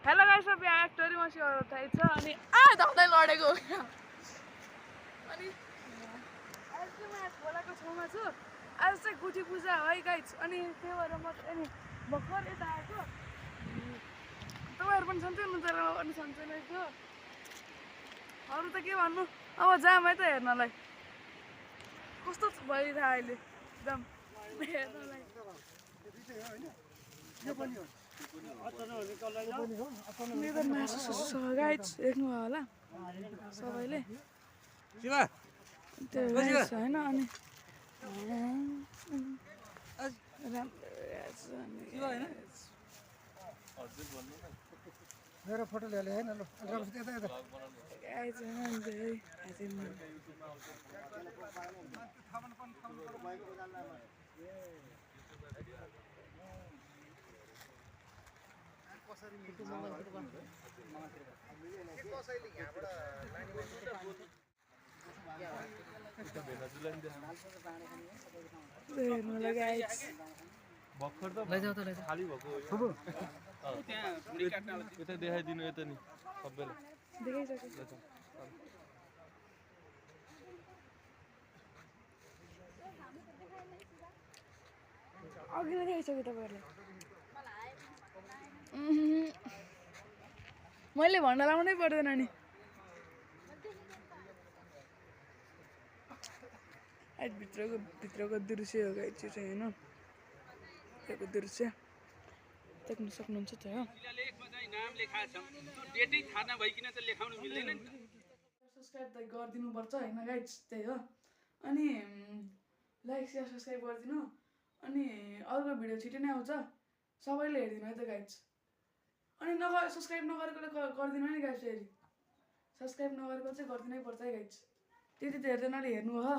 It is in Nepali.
हेलो गाइस अब यहाँ एक्टरी मसी थाहै छ अनि धक्दै लडेको अनि आज चाहिँ म खोलाको छेउमा छु आज चाहिँ गुठी पूजा हो है गाइस अनि त्यही भएर म अनि भर्खर यता आएको तपाईँहरू पनि सन्चै हुनुहुन्छ र अनि सन्चै नै छु अरू त के भन्नु अब जाम है त हेर्नलाई कस्तो भइरहेको अहिले एकदम हेर्नलाई मेरो मासु गाइस देख्नु भयो होला सबैले त्यो गाइस होइन अनि मेरो फोटो ल्याले हैन ल यता यता गाइस भर्खर त खाली भएको यता देखाइदिनु यता नि सबैलाई देखाइसक्यो अघि नै देखाइसक्यो तपाईँहरूले मैले भन्न लाउनै पर्दैन नि भित्रको दृश्य हो गाइस चाहिँ होइन भित्रको दृश्य देख्न सक्नुहुन्छ त हो सब्सक्राइब त गरिदिनुपर्छ होइन गाइस त्यही हो अनि लाइक सेयर सब्सक्राइब गरिदिनु अनि अर्को भिडियो छिटो नै आउँछ सबैले हेरिदिनु है त गाइस अनि सब्सक्राइब नगरेकोले गरिदिनु है गाइस फेरि सब्सक्राइब नगरेको चाहिँ गरिदिनै पर्छ है गाइस त्यति त हेर्दैनले हेर्नु हो